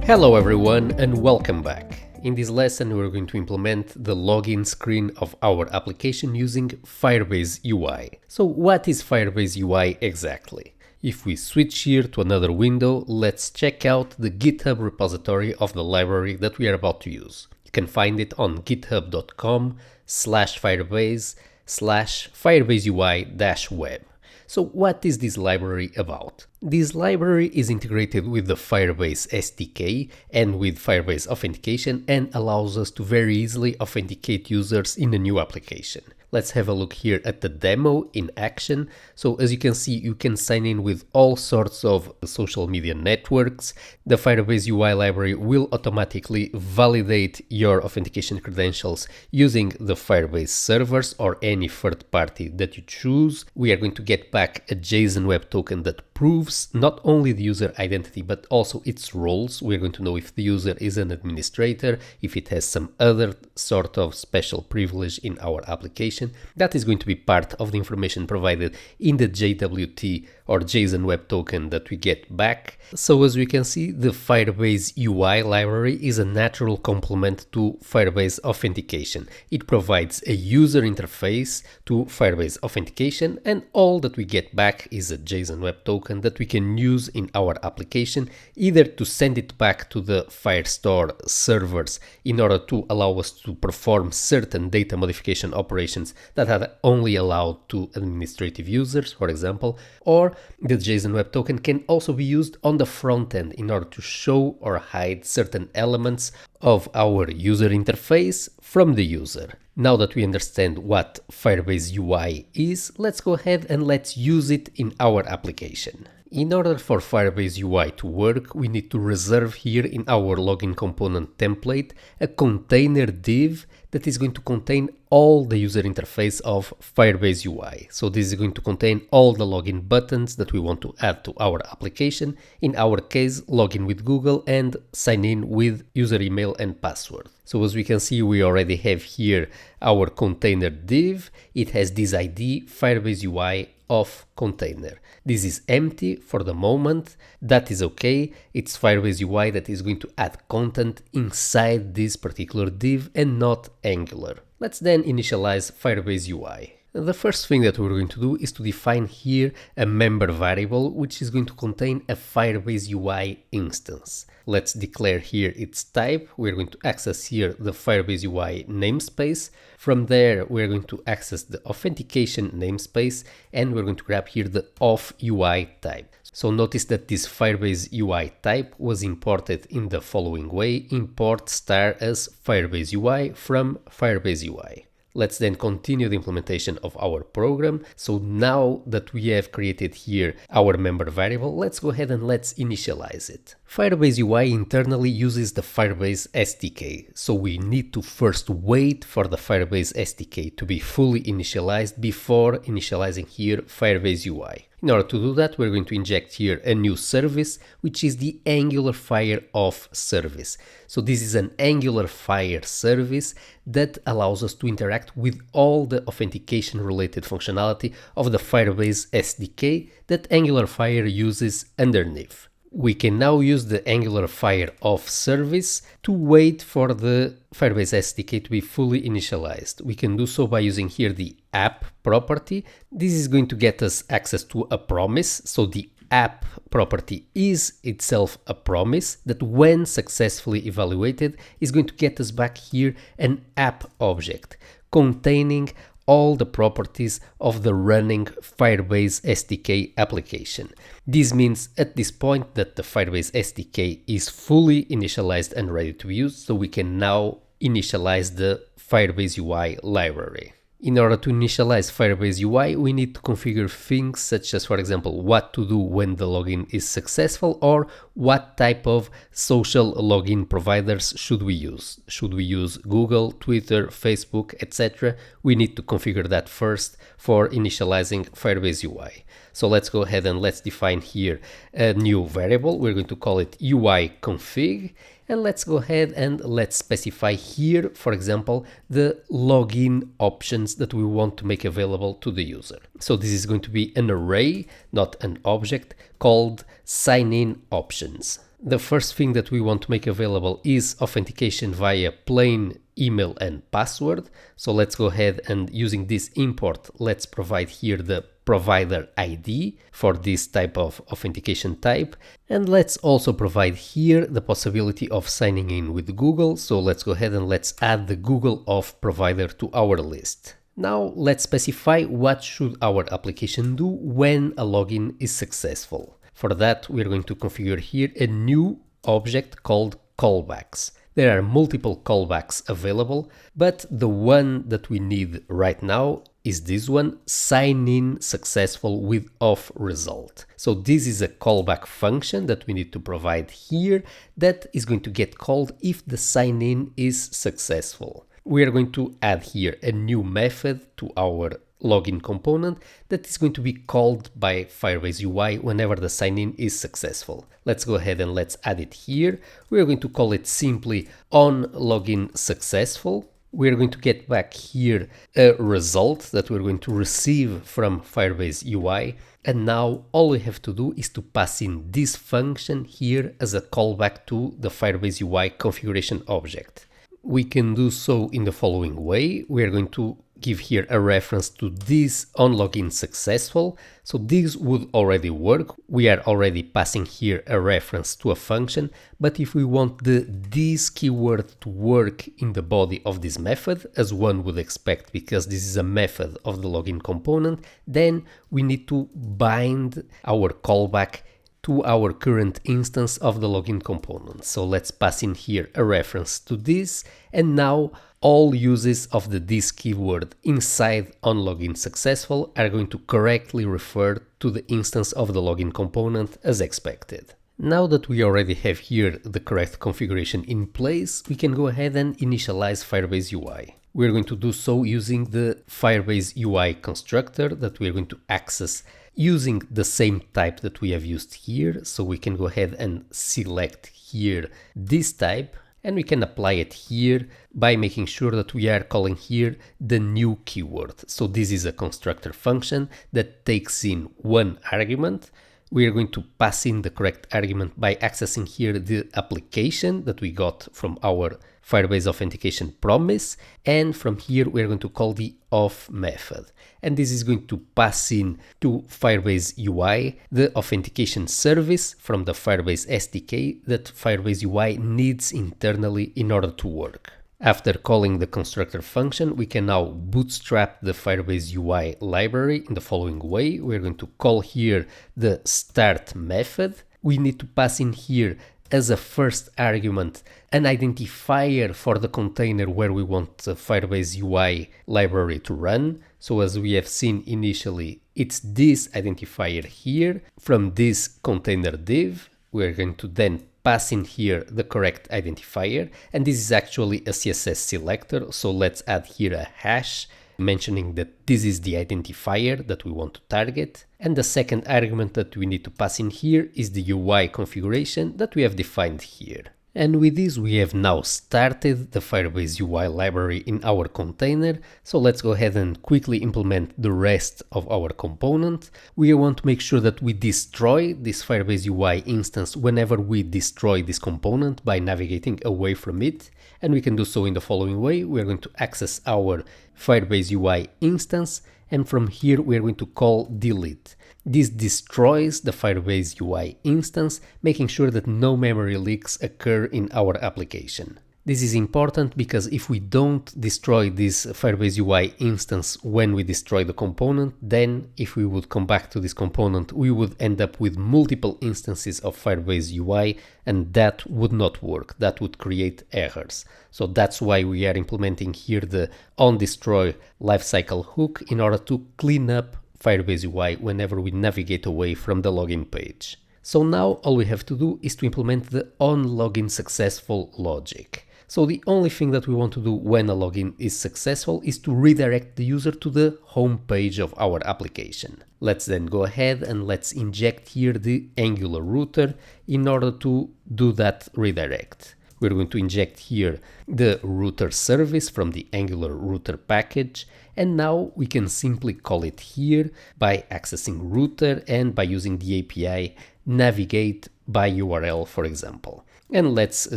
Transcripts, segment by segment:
Hello everyone and welcome back. In this lesson we're going to implement the login screen of our application using Firebase UI. So what is Firebase UI exactly? If we switch here to another window, let's check out the GitHub repository of the library that we are about to use. You can find it on github.com/firebase/firebaseui-web. So what is this library about? This library is integrated with the Firebase SDK and with Firebase Authentication and allows us to very easily authenticate users in a new application. Let's have a look here at the demo in action. So as you can see, you can sign in with all sorts of social media networks. The Firebase UI library will automatically validate your authentication credentials using the Firebase servers or any third party that you choose. We are going to get back a JSON Web Token that proves not only the user identity but also its roles. We're going to know if the user is an administrator, if it has some other sort of special privilege in our application. That is going to be part of the information provided in the JWT or JSON Web Token that we get back. So as we can see, the Firebase UI library is a natural complement to Firebase Authentication. It provides a user interface to Firebase Authentication, and all that we get back is a JSON Web Token that we can use in our application, either to send it back to the Firestore servers in order to allow us to perform certain data modification operations that are only allowed to administrative users, for example, or the JSON Web Token can also be used on the front end in order to show or hide certain elements of our user interface from the user. Now that we understand what Firebase UI is, let's go ahead and let's use it in our application. In order for Firebase UI to work, we need to reserve here in our login component template a container div that is going to contain all the user interface of Firebase UI. So this is going to contain all the login buttons that we want to add to our application. In our case, login with Google and sign in with user email and password. So as we can see, we already have here our container div. It has this ID Firebase UI of container. This is empty for the moment. That is okay. It's Firebase UI that is going to add content inside this particular div and not Angular. Let's then initialize Firebase UI. The first thing that we're going to do is to define here a member variable which is going to contain a Firebase UI instance. Let's declare here its type. We're going to access here the Firebase UI namespace. From there, we're going to access the authentication namespace and we're going to grab here the auth UI type. So notice that this Firebase UI type was imported in the following way: import star as Firebase UI from Firebase UI. Let's then continue the implementation of our program. So now that we have created here our member variable, let's go ahead and let's initialize it. Firebase UI internally uses the Firebase SDK, so we need to first wait for the Firebase SDK to be fully initialized before initializing here Firebase UI. In order to do that, we're going to inject here a new service, which is the Angular Fire Auth service. So this is an Angular Fire service that allows us to interact with all the authentication related functionality of the Firebase SDK that Angular Fire uses underneath. We can now use the Angular Fire Auth service to wait for the Firebase SDK to be fully initialized. We can do so by using here the app property. This is going to get us access to a promise. So the app property is itself a promise that when successfully evaluated is going to get us back here an app object containing all the properties of the running Firebase SDK application. This means at this point that the Firebase SDK is fully initialized and ready to be used, so we can now initialize the Firebase UI library. In order to initialize Firebase UI, we need to configure things such as, for example, what to do when the login is successful or what type of social login providers should we use. Should we use Google, Twitter, Facebook, etc.? We need to configure that first for initializing Firebase UI. So let's go ahead and let's define here a new variable. We're going to call it UI config. And let's go ahead and let's specify here, for example, the login options that we want to make available to the user. So this is going to be an array, not an object, called sign in options. The first thing that we want to make available is authentication via plain email and password. So let's go ahead and using this import, let's provide here the provider ID for this type of authentication type. And let's also provide here the possibility of signing in with Google. So let's go ahead and let's add the Google Auth provider to our list. Now let's specify what should our application do when a login is successful. For that, we're going to configure here a new object called callbacks. There are multiple callbacks available, but the one that we need right now is this one, sign in successful with auth result. So this is a callback function that we need to provide here that is going to get called if the sign in is successful. We are going to add here a new method to our login component that is going to be called by Firebase UI whenever the sign-in is successful. Let's go ahead and let's add it here. We are going to call it simply on login successful. We are going to get back here a result that we're going to receive from Firebase UI. And now all we have to do is to pass in this function here as a callback to the Firebase UI configuration object. We can do so in the following way. We are going to give here a reference to this on login successful. So this would already work. We are already passing here a reference to a function, but if we want this keyword to work in the body of this method, as one would expect because this is a method of the login component, then we need to bind our callback to our current instance of the login component. So let's pass in here a reference to this, and now all uses of the this keyword inside on login successful are going to correctly refer to the instance of the login component as expected. Now that we already have here the correct configuration in place, we can go ahead and initialize Firebase UI. We're going to do so using the Firebase UI constructor that we're going to access using the same type that we have used here. So we can go ahead and select here this type, and we can apply it here by making sure that we are calling here the new keyword. So this is a constructor function that takes in one argument. We are going to pass in the correct argument by accessing here the application that we got from our Firebase authentication promise, and from here we are going to call the auth method, and this is going to pass in to Firebase UI the authentication service from the Firebase SDK that Firebase UI needs internally in order to work. After calling the constructor function, we can now bootstrap the Firebase UI library in the following way. We're going to call here the start method. We need to pass in here as a first argument an identifier for the container where we want the Firebase UI library to run. So as we have seen initially, it's this identifier here from this container div. We're going to then pass in here the correct identifier, and this is actually a CSS selector. So let's add here a hash mentioning that this is the identifier that we want to target. And the second argument that we need to pass in here is the UI configuration that we have defined here. And with this, we have now started the Firebase UI library in our container. So let's go ahead and quickly implement the rest of our component. We want to make sure that we destroy this Firebase UI instance whenever we destroy this component by navigating away from it. And we can do so in the following way. We're going to access our Firebase UI instance, and from here we're going to call delete. This destroys the Firebase UI instance, making sure that no memory leaks occur in our application. This is important because if we don't destroy this Firebase UI instance when we destroy the component, then if we would come back to this component, we would end up with multiple instances of Firebase UI, and that would not work. That would create errors. So that's why we are implementing here the onDestroy lifecycle hook in order to clean up Firebase UI whenever we navigate away from the login page. So now all we have to do is to implement the onLogin successful logic. So the only thing that we want to do when a login is successful is to redirect the user to the home page of our application. Let's then go ahead and let's inject here the Angular router in order to do that redirect. We're going to inject here the router service from the Angular router package, and now we can simply call it here by accessing router and by using the API navigate by URL, for example. And let's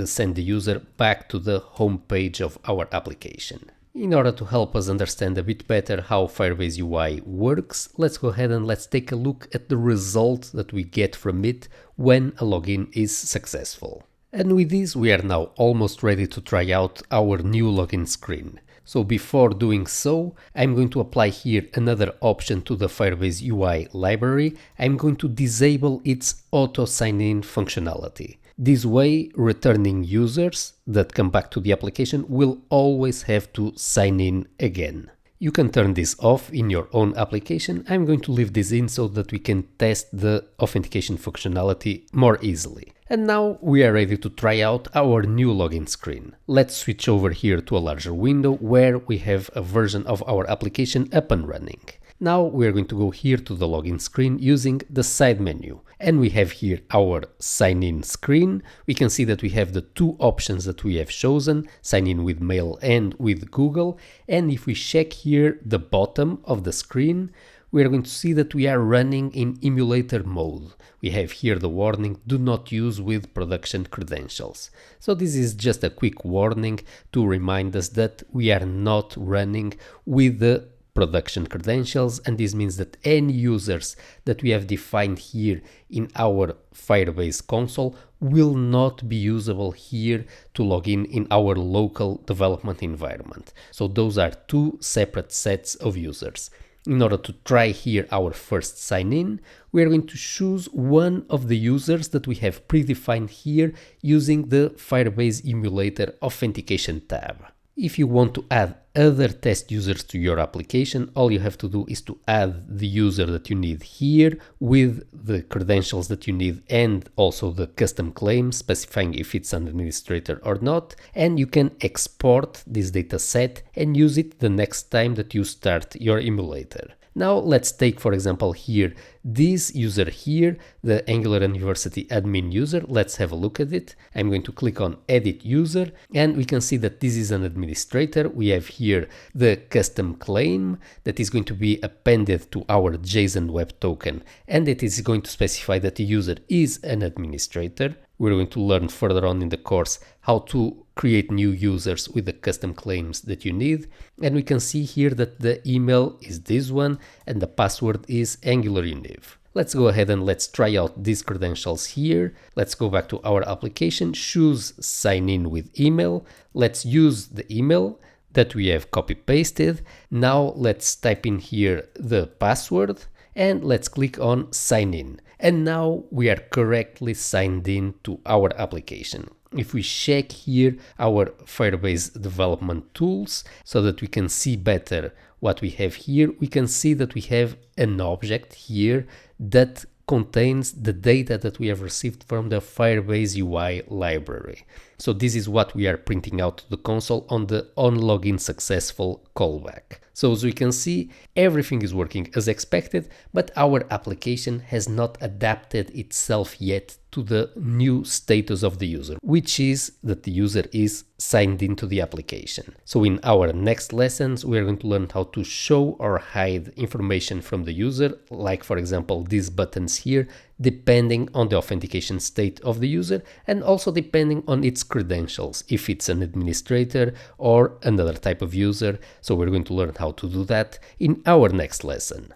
send the user back to the home page of our application. In order to help us understand a bit better how Firebase UI works, let's go ahead and let's take a look at the result that we get from it when a login is successful. And with this, we are now almost ready to try out our new login screen. So before doing so, I'm going to apply here another option to the Firebase UI library. I'm going to disable its auto sign-in functionality. This way, returning users that come back to the application will always have to sign in again. You can turn this off in your own application. I'm going to leave this in so that we can test the authentication functionality more easily. And now we are ready to try out our new login screen. Let's switch over here to a larger window where we have a version of our application up and running. Now we are going to go here to the login screen using the side menu. And we have here our sign in screen. We can see that we have the two options that we have chosen, sign in with mail and with Google. And if we check here the bottom of the screen, we are going to see that we are running in emulator mode. We have here the warning, do not use with production credentials. So this is just a quick warning to remind us that we are not running with the production credentials, and this means that any users that we have defined here in our Firebase console will not be usable here to log in our local development environment. So those are two separate sets of users. In order to try here our first sign in, we are going to choose one of the users that we have predefined here using the Firebase Emulator Authentication tab. If you want to add other test users to your application, all you have to do is to add the user that you need here with the credentials that you need and also the custom claim specifying if it's an administrator or not. And you can export this data set and use it the next time that you start your emulator. Now let's take, for example, here this user here, the Angular University admin user. Let's have a look at it. I'm going to click on edit user and we can see that this is an administrator. We have here the custom claim that is going to be appended to our JSON web token, and it is going to specify that the user is an administrator. We're going to learn further on in the course how to create new users with the custom claims that you need. And we can see here that the email is this one and the password is AngularUniv. Let's go ahead and let's try out these credentials here. Let's go back to our application, choose sign in with email. Let's use the email that we have copy pasted. Now let's type in here the password and let's click on sign in. And now we are correctly signed in to our application. If we check here our Firebase development tools so that we can see better what we have here, we can see that we have an object here that contains the data that we have received from the Firebase UI library. So this is what we are printing out to the console on the onLogin successful callback. So as we can see, everything is working as expected, but our application has not adapted itself yet to the new status of the user, which is that the user is signed into the application. So in our next lessons, we are going to learn how to show or hide information from the user, like for example, these buttons here, depending on the authentication state of the user and also depending on its credentials, if it's an administrator or another type of user. So we're going to learn how to do that in our next lesson.